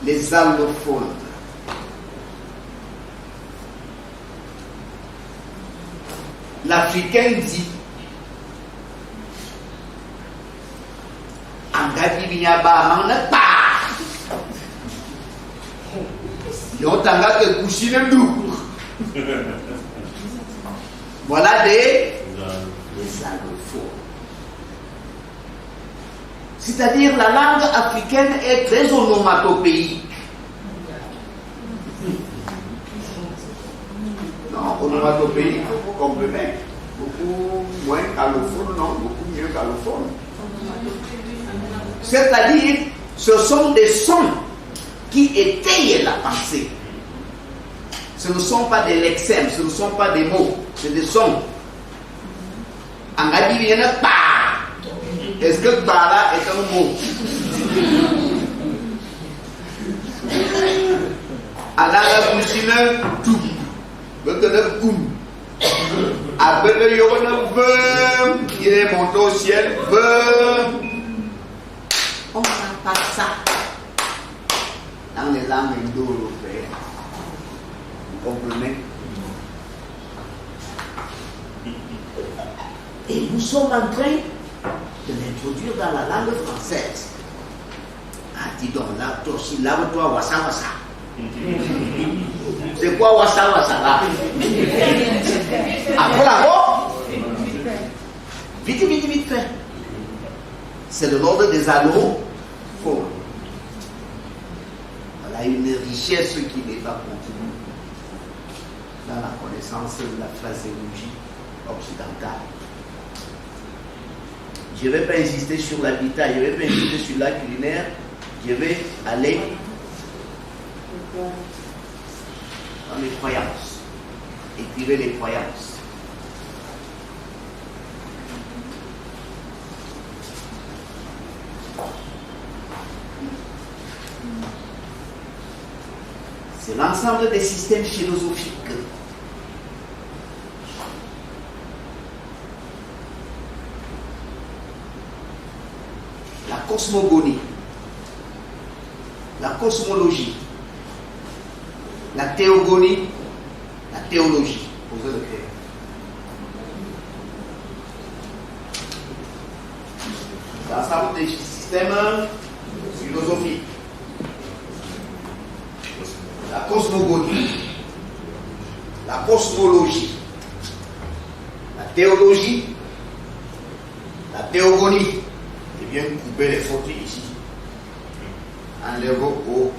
les allophones. L'Africain dit Angabi Binyaba Manapa Yotanga que Kouchine Dour. Voilà des allophones. C'est-à-dire la langue africaine est très onomatopéique. Non, onomatopéique, vous comprenez. Beaucoup moins qu'allophone, non, beaucoup mieux qu'allophone. C'est-à-dire, ce sont des sons qui étayent la pensée. Ce ne sont pas des lexèmes, ce ne sont pas des mots, c'est des sons. Angadi vient de pas. Est-ce que Bala est un mot? Alaga Bouchine, tout. Betul kum. Abel Yona Bum, il est monté au ciel, Bum. On n'a pas ça dans les langues indo-européennes. Vous comprenez? Et nous sommes en train de l'introduire dans la langue française. Ah, dis donc, là, toi aussi, lave-toi, wassa wassa. C'est quoi wassa wassa là? Après là-bas, vite, vite, vite fait. C'est de l'ordre des allophones. Voilà une richesse qui n'est pas contenue dans la connaissance de la phraséologie occidentale. Je ne vais pas insister sur l'habitat, je ne vais pas insister sur la culinaire, je vais aller dans les croyances. Écrivez les croyances. C'est l'ensemble des systèmes philosophiques la cosmogonie, la cosmologie, la théogonie, la théologie. Posez le créer. C'est l'ensemble des systèmes philosophiques. La cosmogonie, la cosmologie, la théologie, la théogonie. J'ai bien coupé les fautes ici. Enlève au.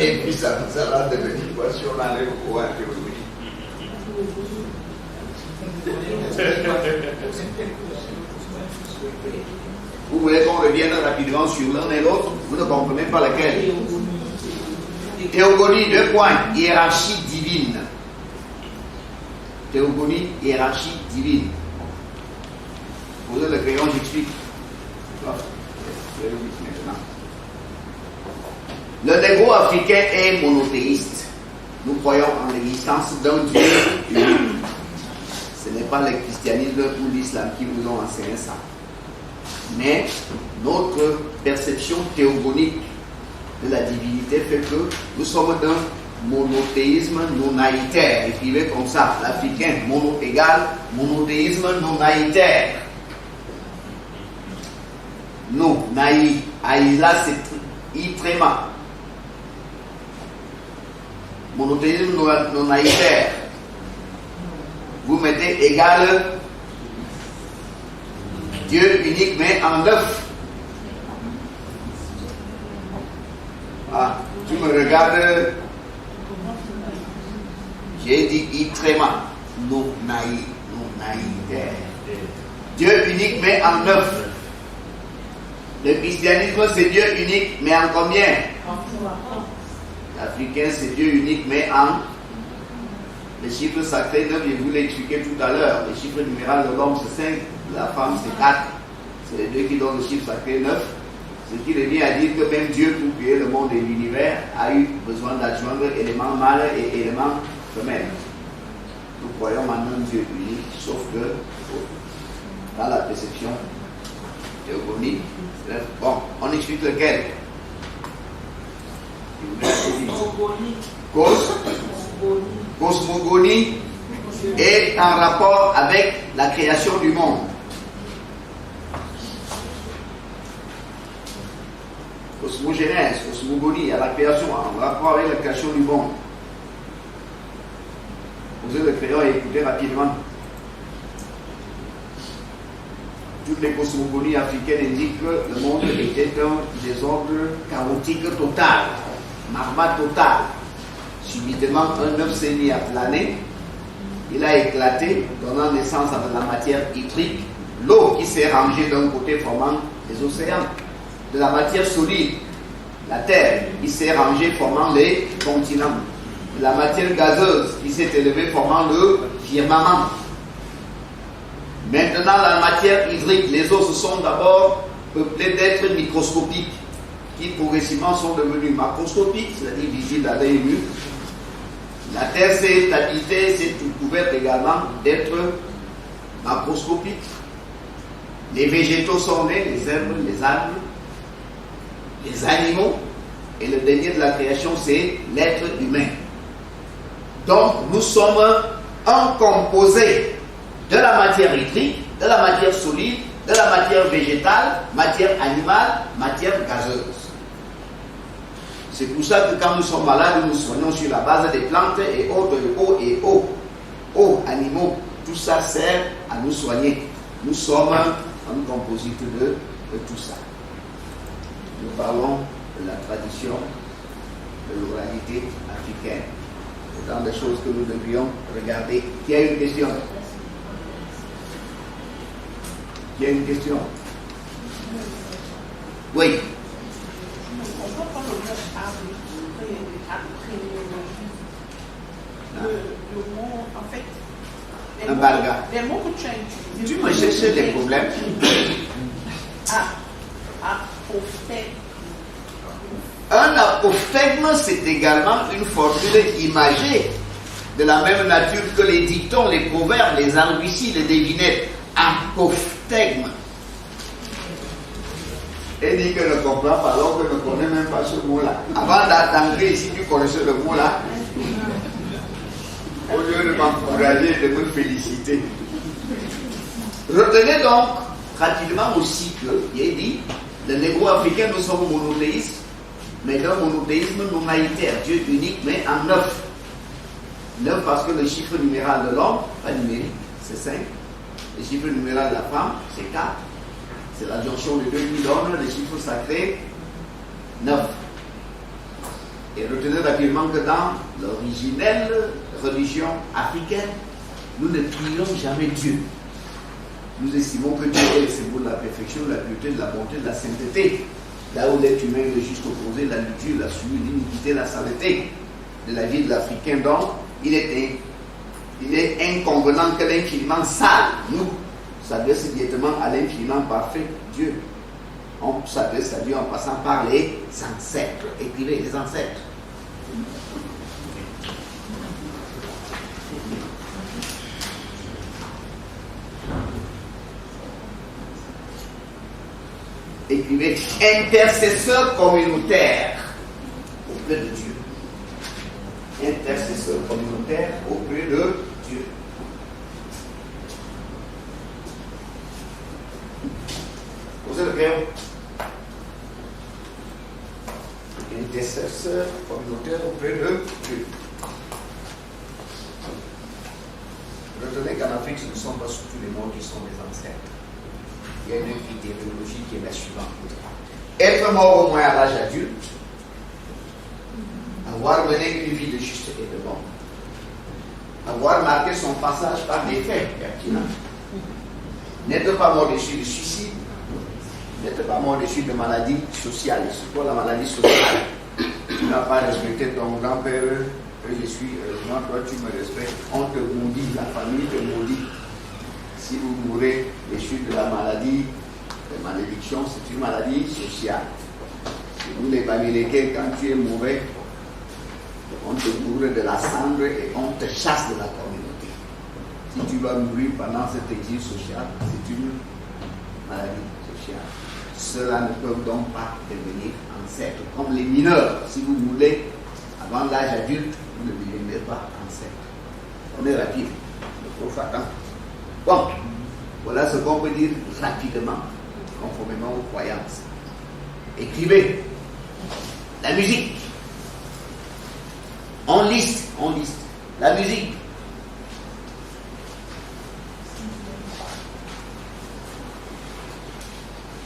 Et puis ça va devenir quoi si on enlève au à la théologie. Vous voulez qu'on revienne rapidement sur l'un et l'autre? Vous ne comprenez pas lequel? Théogonie, 2 points. Hiérarchie divine. Théogonie, hiérarchie divine. Posez le crayon, j'explique. Le négro-africain est monothéiste. Nous croyons en l'existence d'un Dieu unique. Ce n'est pas le christianisme ou l'islam qui nous ont enseigné ça. Mais notre perception théogonique de la divinité fait que nous sommes d'un monothéisme non-aïtaire. Écrivez comme ça, l'africain, mono égale monothéisme non-aïtaire. Non, naï, aïla c'est itrema. Monothéisme non-aïtaire. Vous mettez égal Dieu unique mais en 9. Ah, tu me regardes. J'ai dit itrema. Non, naïtaire. Dieu unique mais en 9. Le christianisme c'est Dieu unique mais en combien? L'africain c'est Dieu unique mais en. Le chiffre sacré 9, je vous l'ai expliqué tout à l'heure. Le chiffre numéral de l'homme c'est 5, de la femme c'est 4. C'est les deux qui donnent le chiffre sacré 9. Ce qui revient à dire que même Dieu, pour créer le monde et l'univers, a eu besoin d'adjoindre éléments mâles et éléments femelles. Nous croyons en un Dieu unique, sauf que dans la perception théogonique, bon, on explique lequel? Cosmogonie est en rapport avec la création du monde. Cosmogénèse, cosmogonie, à la création, en rapport avec la création du monde. Vous avez le crayon et écoutez rapidement. Toutes les cosmogonies africaines indiquent que le monde était un désordre chaotique total, magma total. Subitement, un œuf s'est mis à planer, il a éclaté, donnant naissance à de la matière hydrique, l'eau qui s'est rangée d'un côté formant les océans, de la matière solide, la terre qui s'est rangée formant les continents, de la matière gazeuse qui s'est élevée formant le firmament. Maintenant, la matière hydrique, les eaux se sont d'abord peuplées d'êtres microscopiques qui progressivement sont devenus macroscopiques, c'est-à-dire visibles à l'œil nu. La terre s'est habitée, s'est couverte également d'êtres macroscopiques. Les végétaux sont nés, les herbes, les arbres, les animaux, et le dernier de la création, c'est l'être humain. Donc, nous sommes un composé de la matière hydrique, de la matière solide, de la matière végétale, matière animale, matière gazeuse. C'est pour ça que quand nous sommes malades, nous soignons sur la base des plantes et autres, eau, animaux. Tout ça sert à nous soigner. Nous sommes un composite de tout ça. Nous parlons de la tradition, de l'oralité africaine. Autant de choses que nous devrions regarder. Qui a une question? Qui a une question? Oui. Le mot, en fait, Un balga. les mots que tu as utilisés. Tu me cherches des problèmes. Apophthegme. Un apophthegme, c'est également une formule imagée, de la même nature que les dictons, les proverbes, les arguties, les devinettes. Apophthegme. Et dit que ne comprend pas, alors que ne connaît même pas ce mot-là. Avant d'entrer ici, tu connaissais le mot-là. Au lieu de m'encourager et de me féliciter. Retenez donc rapidement aussi qu'il est dit, le négro-africain, nous sommes monothéistes, mais d'un monothéisme nominaïtaire, Dieu unique, mais en 9. 9 parce que le chiffre numéral de l'homme, pas numérique, c'est 5. Le chiffre numéral de la femme, c'est 4. C'est la jonction de deux qui donne le chiffre sacré 9. Et retenez rapidement que dans l'originelle religion africaine, nous ne prions jamais Dieu. Nous estimons que Dieu est le symbole de la perfection, de la pureté, de la bonté, de la sainteté. Là où l'être humain est juste opposé, la luxure, la souillure, l'iniquité, la saleté de la vie de l'Africain. Donc, il est inconvenant que l'infiniment sale, nous, s'adresse directement à l'infiniment parfait, Dieu. On s'adresse à Dieu en passant par les ancêtres. Écrivez les ancêtres. Écrivez intercesseur communautaire auprès de Dieu. Intercesseur communautaire auprès de Dieu. Posez le crayon. Intercesseur communautaire auprès de Dieu. Retenez qu'en Afrique, ce ne sont pas surtout les morts qui sont des ancêtres. Il y a une idéologie qui est la suivante. Être mort au moins à l'âge adulte, avoir mené une vie de juste et de bon, avoir marqué son passage par des faits pertinents, n'être pas mort dessus de suicide, n'être pas mort dessus de maladie sociale, et surtout la maladie sociale. Tu n'as pas respecté ton grand-père, que je suis, heureusement, toi tu me respectes, on te maudit, la famille te maudit. Si vous mourrez des chutes de la maladie, de malédiction, c'est une maladie sociale. Nous les Bamileke, quand tu es mauvais, on te couvre de la cendre et on te chasse de la communauté. Si tu vas mourir pendant cet exil social, c'est une maladie sociale. ceux-là ne peuvent donc pas devenir ancêtres. Comme les mineurs, si vous voulez, avant l'âge adulte, vous ne devenez pas ancêtres. On est rapide, il faut faire attention. Bon, voilà ce qu'on peut dire rapidement, conformément aux croyances. Écrivez. La musique. On liste. La musique.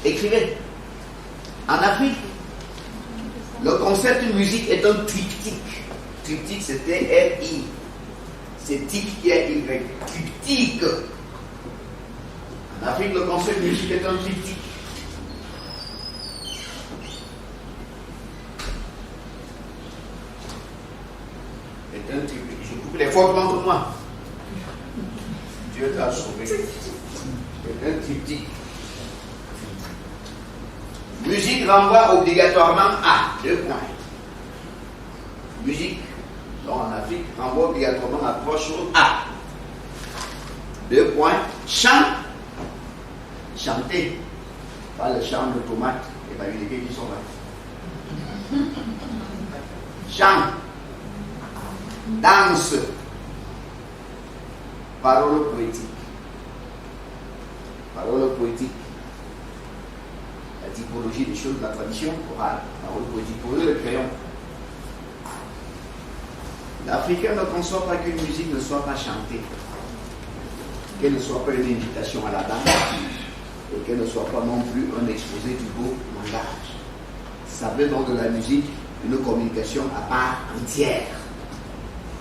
Écrivez. En Afrique, le concept de musique est un triptyque. Triptyque, c'était R-I. C'est tic qui est Y. Triptyque. En Afrique, le concept de musique est un triptyque. C'est un triptyque. Je coupe les fautes contre moi. Dieu t'a sauvé. C'est un triptyque. Musique renvoie obligatoirement à 2 points. Musique, donc en Afrique, renvoie obligatoirement à 3 choses. A. 2 points. Chant. Chanter. Pas le chant de tomate et pas les qui sont là. Chant. Danse. Parole poétique. Parole poétique. La typologie des choses de la tradition orale, parole poétique. Pour eux, le crayon. L'Africain ne conçoit pas qu'une musique ne soit pas chantée, qu'elle ne soit pas une invitation à la danse, et qu'elle ne soit pas non plus un exposé du beau langage. Ça veut donc de la musique une communication à part entière.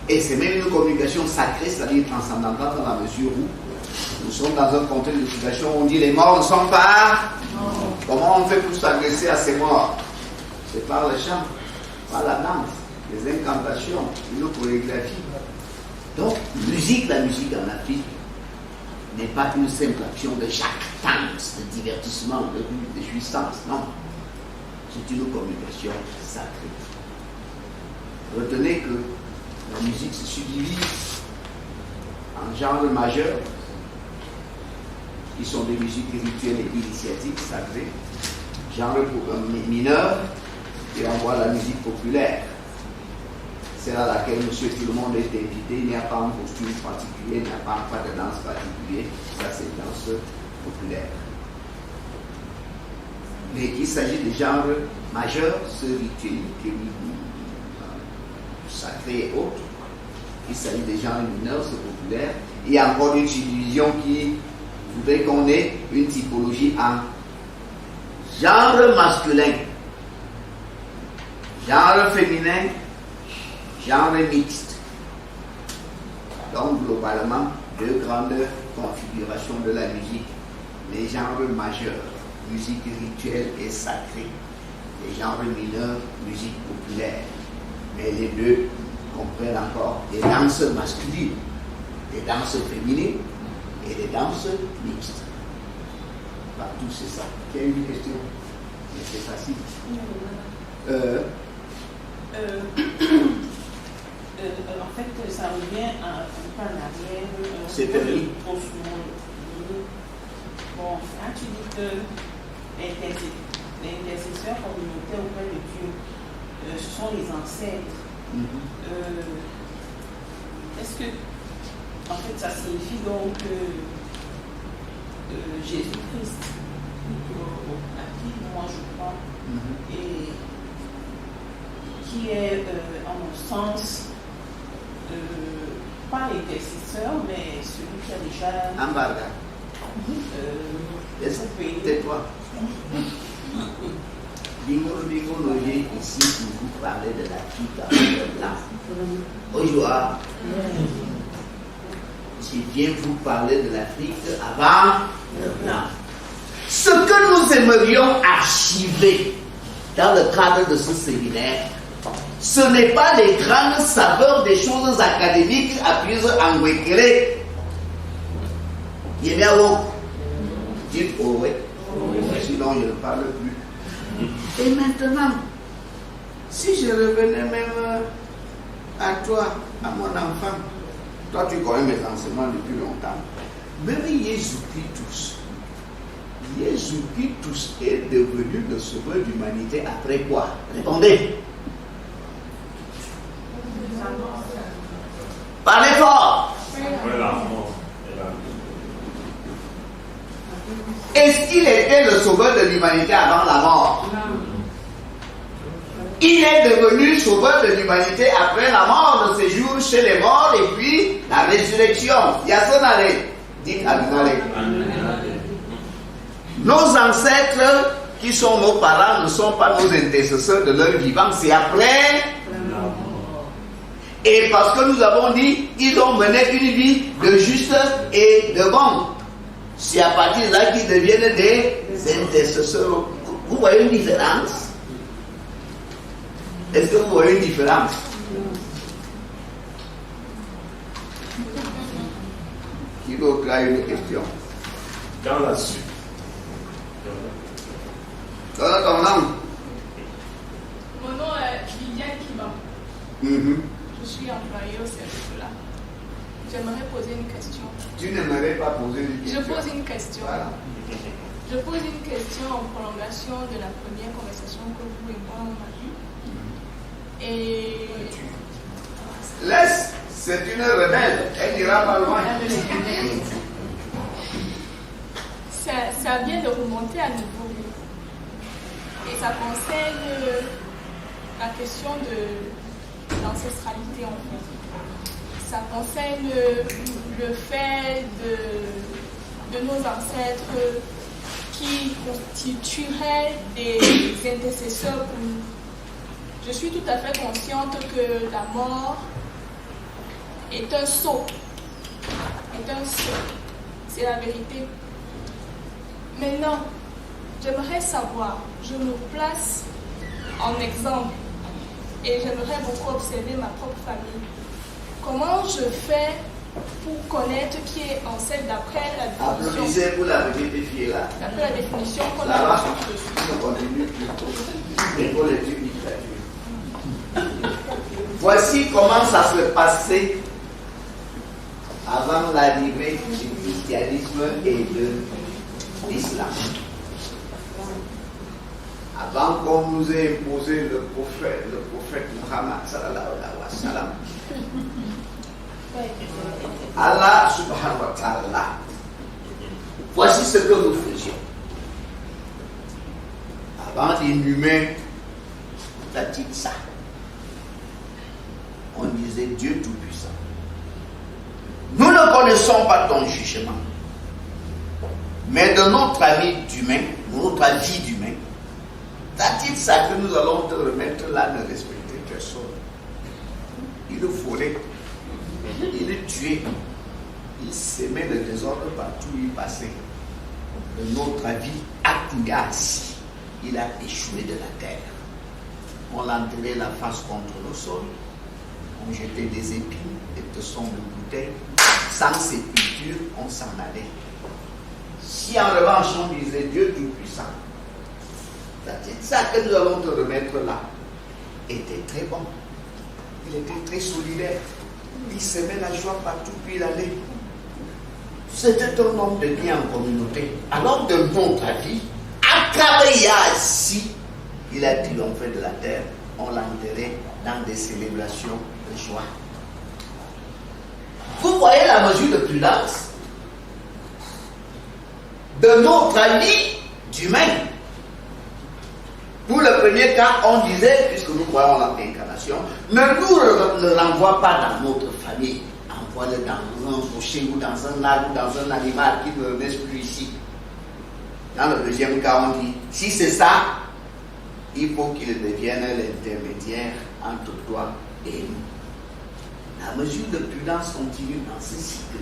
Et c'est même une communication sacrée, c'est-à-dire transcendantale dans la mesure où nous sommes dans un contexte de situation où on dit les morts ne sont pas. Comment on fait pour s'agresser à ces morts? C'est par le chant, par la danse, les incantations, une chorégraphie. Donc, la musique en Afrique n'est pas une simple action de jactance, de divertissement, de jouissance, non. C'est une communication sacrée. Retenez que la musique se subdivise en genres majeurs, qui sont des musiques rituelles et initiatiques sacrées, genre mineur, qui renvoie à la musique populaire, celle à laquelle monsieur tout le monde est invité, il n'y a pas un costume particulier, il n'y a pas de danse particulier, ça c'est danse populaire. Mais qu'il s'agit des genres majeurs, ceux rituels, sacrés et autres, il s'agit des genres mineurs, ceux populaires, il y a encore une subdivision qui voudrait qu'on ait une typologie en genre masculin, genre féminin, genre mixte. Donc globalement, 2 grandes configurations de la musique. Les genres majeurs, musique rituelle et sacrée. Les genres mineurs, musique populaire. Mais les deux comprennent encore des danses masculines, des danses féminines et des danses mixtes. Partout c'est ça. Il y a une question? Mais c'est facile. En fait, ça revient un peu en arrière. C'est permis. Bon, quand tu dis que l'intercesseur communautaire auprès de Dieu, ce sont les ancêtres. Est-ce que, en fait, ça signifie donc que Jésus-Christ, à qui moi je crois, et qui est, en mon sens, pas l'intercesseur, mais celui qui a déjà. Embarga. Tais-toi. Bingo Noyer ici pour vous parler de l'Afrique avec le blanc. Aujourd'hui, je viens vous parler de l'Afrique avant le blanc. Ce que nous aimerions archiver dans le cadre de ce séminaire, ce n'est pas les grandes saveurs des choses académiques apprises en Wekele. Dites oh ouais. Sinon je ne parle plus. Et maintenant, si je revenais même à toi, à mon enfant, toi tu connais mes enseignements depuis longtemps, même Jésus-Christ tous, Jésus-Christ est devenu le sauveur de l'humanité après quoi? Répondez. Parlez fort. Est-ce qu'il était le sauveur de l'humanité avant la mort? Il est devenu sauveur de l'humanité après la mort, le séjour chez les morts et puis la résurrection. Yassonare. Dites Aminale. Nos ancêtres, qui sont nos parents, ne sont pas nos intercesseurs de leur vivant, c'est après. Et parce que nous avons dit, ils ont mené une vie de juste et de bon. C'est à partir de là qu'ils deviennent des intercesseurs. Vous voyez une différence? Est-ce que vous voyez une différence? Qui d'autre a une question? Dans la suite. Donne ton nom. Mon nom est Liliane Kiba. Je suis employée au service là. J'aimerais poser une question. Tu n'aimerais pas poser une question? Je pose une question. Voilà. Je pose une question en prolongation de la première conversation que vous et moi on a eue. Et. Laisse, c'est une rebelle. Elle n'ira pas loin. Ça vient de remonter à nouveau. Et ça concerne la question de l'ancestralité en fait. Ça concerne le fait de nos ancêtres qui constitueraient des intercesseurs pour nous. Je suis tout à fait consciente que la mort est un sceau. C'est la vérité. Maintenant, j'aimerais savoir, je me place en exemple et j'aimerais beaucoup observer ma propre famille. Comment je fais pour connaître qui est ancêtre d'après la définition? Applaudissez pour la vérifier là. D'après la définition qu'on Ça a va? reçue dessus. On continue plutôt. Et pour l'étude littérature. Voici comment ça se passait avant l'arrivée du christianisme et de l'islam. Avant qu'on nous ait imposé le prophète Muhammad sallallahu alayhi wa sallam, Allah subhanahu wa ta'ala, voici ce que nous faisions. Avant d'inhumer la petite ça, on disait Dieu Tout-Puissant. Nous ne connaissons pas ton jugement, mais de notre ami d'humain, notre avis d'humain, ta petite ça que nous allons te remettre là ne respectait personne. Il le volait, il le tuait, il sémait le désordre partout où il passait. De notre avis, Akougas, il a échoué de la terre. On l'enterrait la face contre le sol, on jetait des épines, des tessons de bouteilles, sans sépulture, on s'en allait. Si en revanche on disait Dieu Tout-Puissant, c'est ça que nous allons te remettre là, était très bon. Il était très solidaire. Il semait la joie partout où il allait. C'était un homme de bien en communauté. Alors de notre avis, Akabeyazi, il a triomphé de la terre. On l'enterrait dans des célébrations de joie. Vous voyez la mesure de prudence de notre ami d'humain. Pour le premier cas, on disait, puisque nous croyons en l'incarnation, ne l'envoie pas dans notre famille. Envoie-le dans un rocher ou dans un arbre ou dans un animal qui ne reste plus ici. Dans le deuxième cas, on dit, si c'est ça, il faut qu'il devienne l'intermédiaire entre toi et nous. La mesure de prudence continue dans ce cycle.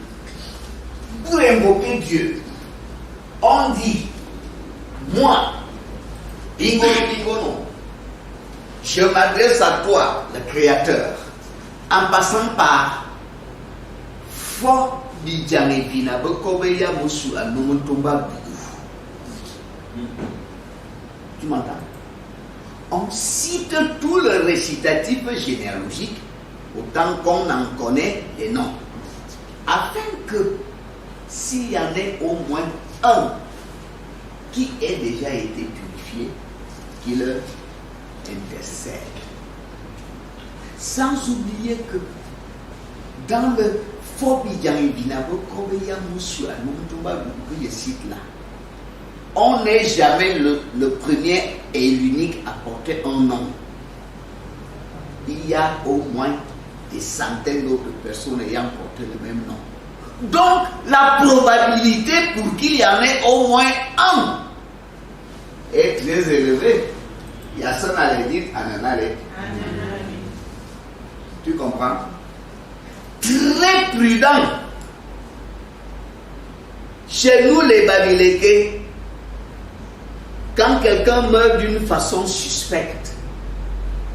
Pour invoquer Dieu, on dit, moi, bingo, non, je m'adresse à toi, le Créateur, en passant par Fort Bidjamevina, Bekobeya Mosu, Anomotomba Bougou. Tu m'entends? On cite tout le récitatif généalogique, autant qu'on en connaît les noms, afin que s'il y en ait au moins un qui ait déjà été purifié, qu'il intercède. Sans oublier que dans le fort on n'est jamais le premier et l'unique à porter un nom. Il y a au moins des centaines d'autres personnes ayant porté le même nom. Donc, la probabilité pour qu'il y en ait au moins un est très élevée. Il y a ça dans les dites Ananale. Tu comprends? Très prudent. Chez nous, les Babilékés, quand quelqu'un meurt d'une façon suspecte,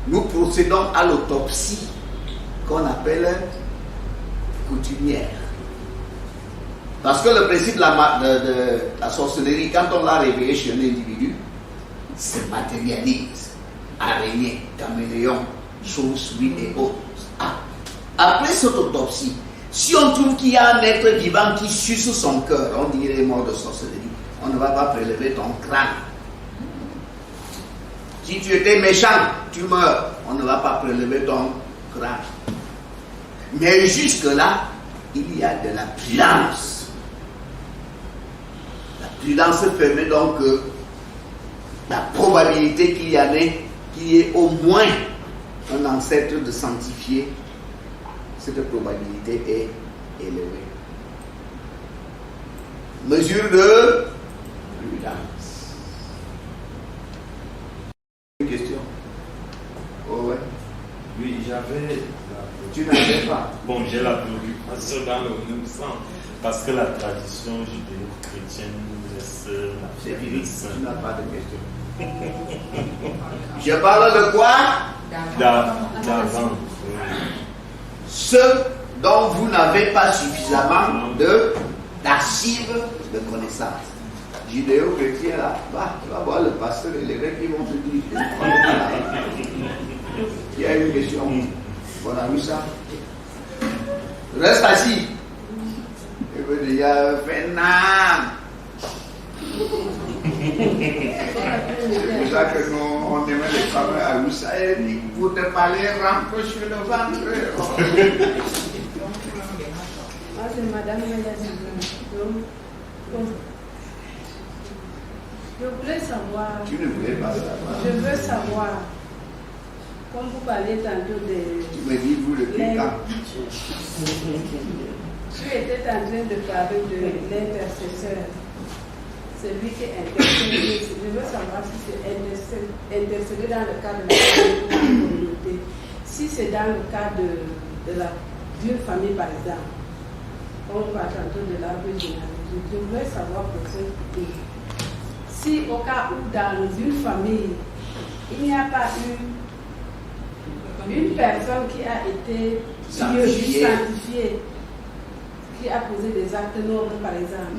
nous procédons à l'autopsie qu'on appelle coutumière. Parce que le principe de la sorcellerie, quand on l'a réveillé chez un individu, se matérialise. Araignée, caméléon, chauve-souris et autres. Après cette autopsie, si on trouve qu'il y a un être vivant qui suce son cœur, on dirait mort de sorcellerie, on ne va pas prélever ton crâne. Si tu étais méchant, tu meurs, on ne va pas prélever ton crâne. Mais jusque-là, il y a de la prudence. La prudence permet donc que la probabilité qu'il y ait au moins un ancêtre de sanctifié, cette probabilité est élevée. Mesure de prudence. Une question? Oh ouais. Oui, j'avais. Tu n'avais pas. Bon, j'ai la préoccupation dans le même sens. Parce que la tradition judéo-chrétienne laisse la C'est fini, fête tu n'as pas de question. Je parle de quoi? d'avant. Ce dont vous n'avez pas suffisamment d'archives de connaissances. Judéo-chrétien là, tu vas voir le pasteur et les gens qui vont te dire. Il y a une question. On a vu ça. Reste assis. Il veut dire, fais nam. C'est pour ça que nous, on aimait les femmes à Roussa et dit, vous te parlez rampe sur le ventre. Moi, c'est Madame Mayasi. Je voulais savoir. Tu ne voulais pas savoir. Je veux savoir. Comme vous parlez tantôt de. Tu me dis, vous le quand. Tu étais en train de parler de l'intercesseur. Celui qui intercède. Je veux savoir si c'est intercédé dans le cadre de la communauté. Si c'est dans le cadre d'une famille, par exemple. On parle tantôt de l'arbre généalogique. Je voudrais savoir pour ce qui est. Si au cas où dans une famille, il n'y a pas eu une personne qui a été sanctifiée, qui a posé des actes nobles, par exemple,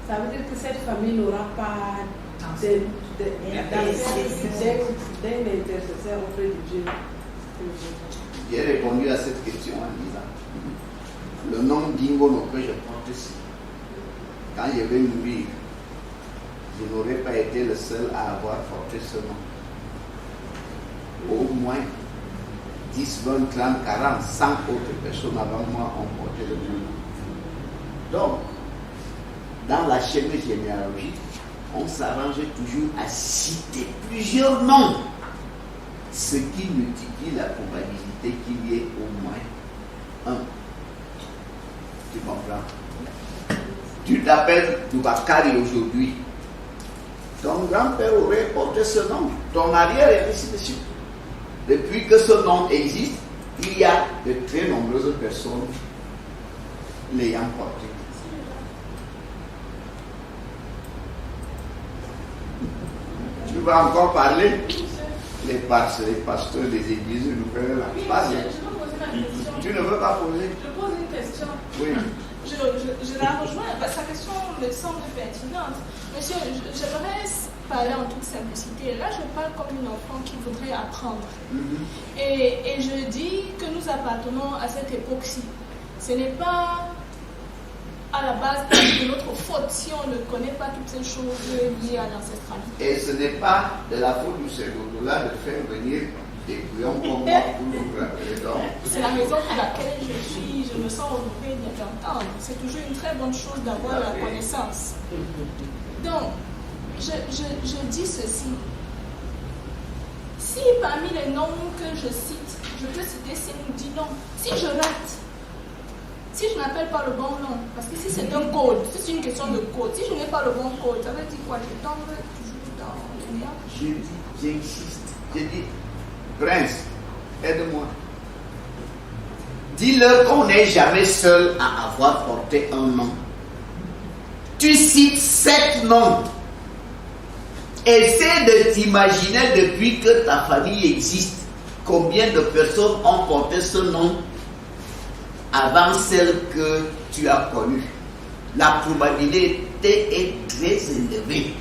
ça veut dire que cette famille n'aura pas d'un intercesseur auprès de Dieu. J'ai répondu à cette question en disant le nom d'Ingono que je porte ici, quand je vais mourir, je n'aurais pas été le seul à avoir porté ce nom. Au moins 10, 20, 30, 40, 100 autres personnes avant moi ont porté le même nom. Donc, dans la chaîne généalogique, on s'arrangeait toujours à citer plusieurs noms, ce qui multiplie la probabilité qu'il y ait au moins un. Tu comprends? Tu t'appelles Doubakari aujourd'hui. Ton grand-père aurait porté ce nom, ton arrière et ainsi de suite. Depuis que ce nom existe, il y a de très nombreuses personnes l'ayant porté. Tu vas encore parler? Les pasteurs des églises nous font la base. Tu ne veux pas poser? Je pose une question. Oui. Je la rejoins. Sa question me semble pertinente. Monsieur, j'aimerais parler en toute simplicité. Là, je parle comme une enfant qui voudrait apprendre. Et je dis que nous appartenons à cette époque-ci. Ce n'est pas à la base de notre faute si on ne connaît pas toutes ces choses liées à l'ancestralité. Et ce n'est pas de la faute du Seigneur de faire venir des couillons comme moi pour nous rappeler donc. C'est la raison pour laquelle je me sens honorée d'entendre. C'est toujours une très bonne chose d'avoir la connaissance. Donc, je dis ceci. Si parmi les noms que je cite, je peux citer Sinoudi, non. Si je rate, si je n'appelle pas le bon nom, parce que si c'est un code, si c'est une question de code, si je n'ai pas le bon code, ça veut dire quoi? Je tombe toujours dans le lien. J'insiste. J'ai dit, Prince, aide-moi. Dis-leur qu'on n'est jamais seul à avoir porté un nom. Tu cites 7 noms. Essaie de t'imaginer depuis que ta famille existe, combien de personnes ont porté ce nom avant celle que tu as connue. La probabilité est très élevée.